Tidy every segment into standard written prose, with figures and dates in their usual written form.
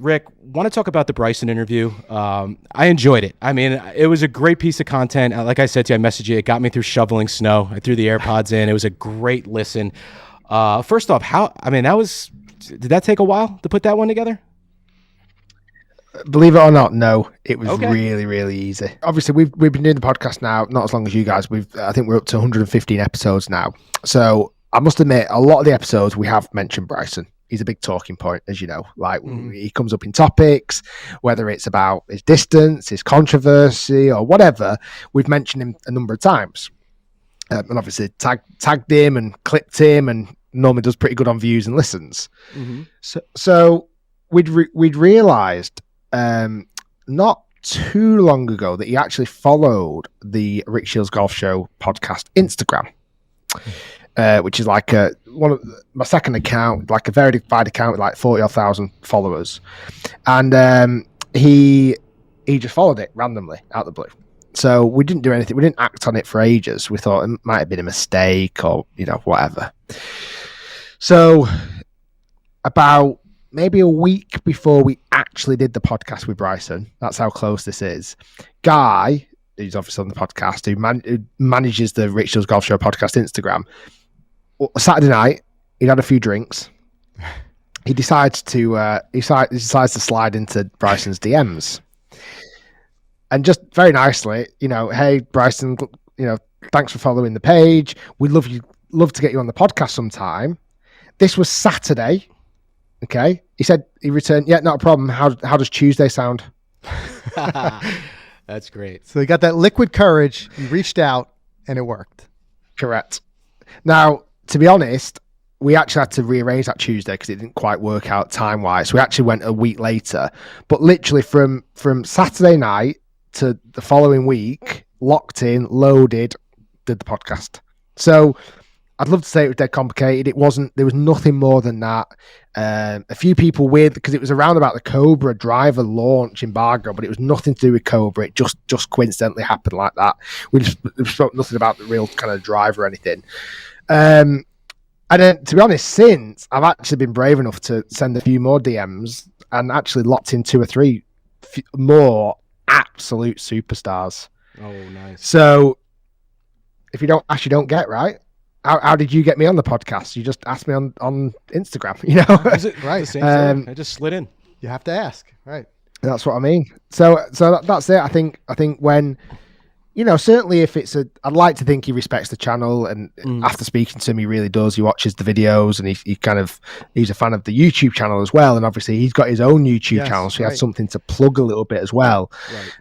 Rick, want to talk about the Bryson interview. I enjoyed it. I mean, it was a great piece of content. Like I said to you, I messaged you. It got me through shoveling snow. I threw the AirPods in. It was a great listen. First off, did that take a while to put that one together? Believe it or not, no. It was really, really easy. Obviously, we've been doing the podcast now, not as long as you guys. I think we're up to 115 episodes now. So I must admit, a lot of the episodes we have mentioned Bryson. He's a big talking point, as you know. Like he comes up in topics, whether it's about his distance, his controversy, or whatever. We've mentioned him a number of times, and obviously tagged him and clipped him, and normally does pretty good on views and listens. Mm-hmm. So we'd realised not too long ago that he actually followed the Rick Shiels Golf Show podcast Instagram, which is like my second account, like a verified account with like 40,000 followers, and he just followed it randomly out of the blue. So we didn't do anything. We didn't act on it for ages. We thought it might have been a mistake or whatever. So about maybe a week before we actually did the podcast with Bryson, that's how close this is, Guy, who's obviously on the podcast, who manages the Rick Shiels Golf Show podcast Instagram, Saturday night, he'd had a few drinks. He decides to slide into Bryson's DMs. And just very nicely, hey, Bryson, thanks for following the page. We'd love to get you on the podcast sometime. This was Saturday. Okay. He returned, yeah, not a problem. How does Tuesday sound? That's great. So he got that liquid courage. He reached out and it worked. Correct. Now, to be honest, we actually had to rearrange that Tuesday because it didn't quite work out time-wise. So we actually went a week later. But literally from Saturday night to the following week, locked in, loaded, did the podcast. So I'd love to say it was dead complicated. It wasn't. There was nothing more than that. A few people because it was around about the Cobra driver launch embargo, but it was nothing to do with Cobra. It just coincidentally happened like that. We spoke nothing about the real kind of driver or anything. And then, to be honest, since I've actually been brave enough to send a few more DMs and actually locked in 2 or 3 more absolute superstars. Oh, nice. So if you don't ask, you don't get, right? How did you get me on the podcast? You just asked me on Instagram, Is it right? The same thing? I just slid in. You have to ask, right? That's what I mean. So that's it. I think when, certainly if I'd like to think he respects the channel, and after speaking to him, he really does. He watches the videos, and he's a fan of the YouTube channel as well. And obviously he's got his own YouTube channel, so he had something to plug a little bit as well.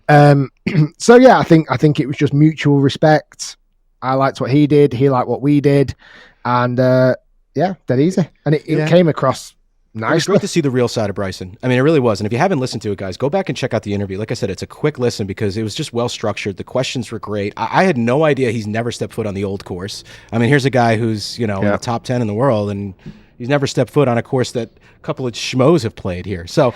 Right. So yeah, I think it was just mutual respect. I liked what he did. He liked what we did. And dead easy. And it came across nicely. It was great to see the real side of Bryson. I mean, it really was. And if you haven't listened to it, guys, go back and check out the interview. Like I said, it's a quick listen because it was just well structured. The questions were great. I had no idea he's never stepped foot on the old course. I mean, here's a guy who's, in the top 10 in the world, and he's never stepped foot on a course that a couple of schmoes have played here. So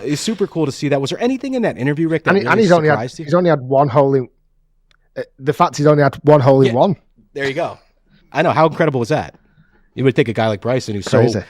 it's super cool to see that. Was there anything in that interview, Rick, that really surprised you? He's only had one hole in... The fact he's only had one hole in one. There you go. I know. How incredible was that? You would think a guy like Bryson, who's crazy,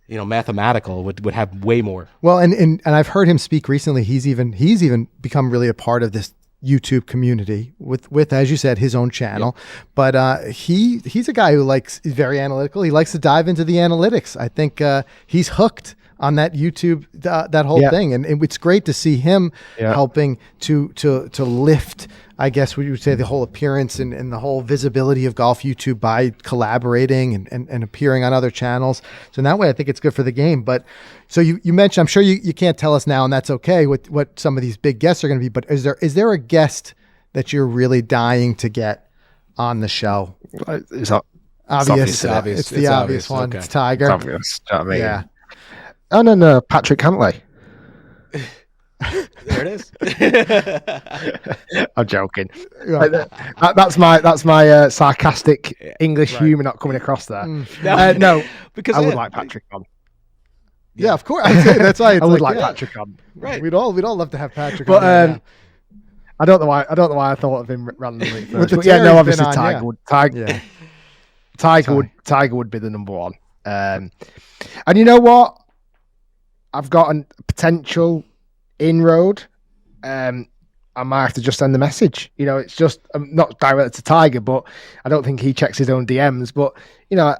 so mathematical, would have way more. Well, and I've heard him speak recently. He's even become really a part of this YouTube community with as you said, his own channel. Yep. But he's a guy who he's very analytical. He likes to dive into the analytics. I think he's hooked on that YouTube, that whole thing. And it's great to see him helping to lift, I guess we would say, the whole appearance and the whole visibility of Golf YouTube by collaborating and appearing on other channels. So in that way, I think it's good for the game. But so you mentioned, I'm sure you can't tell us now, and that's okay, what some of these big guests are going to be, but is there a guest that you're really dying to get on the show? It's obvious. It's the obvious one. Okay. It's Tiger. It's obvious. You know what I mean? Yeah. Oh, no, Patrick Cantlay. There it is. I'm joking. That's my sarcastic English humor not coming across there. No, because I would like Patrick on. Yeah, of course. That's why I would like Patrick on. Right. We'd all love to have Patrick on. But I don't know why I thought of him randomly first. But obviously Tiger would. Tiger would be the number one. And you know what? I've got a potential inroad, I might have to just send the message. It's just not directed to Tiger, but I don't think he checks his own DMs. But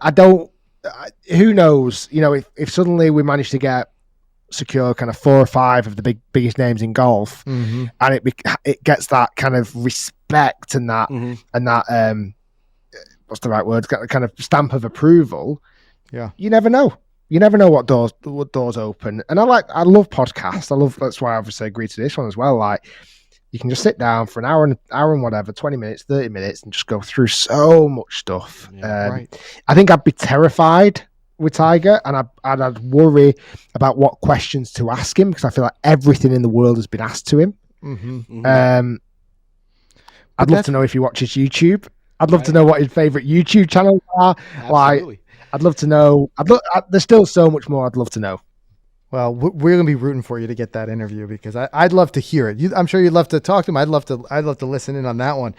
I don't. Who knows? If suddenly we manage to secure kind of 4 or 5 of the biggest names in golf, and it gets that kind of respect and that what's the right word? Kind of stamp of approval. Yeah, you never know. You never know what doors open. And I love podcasts. That's why I obviously agreed to this one as well. Like, you can just sit down for an hour and whatever, 20 minutes, 30 minutes, and just go through so much stuff. Yeah, right. I think I'd be terrified with Tiger, and I'd worry about what questions to ask him, because I feel like everything in the world has been asked to him. I'd love to know if he watches YouTube. I'd love to know what his favorite YouTube channels are. Absolutely. Like, I'd love to know. There's still so much more I'd love to know. Well, we're going to be rooting for you to get that interview, because I'd love to hear it. I'm sure you'd love to talk to him. I'd love to listen in on that one.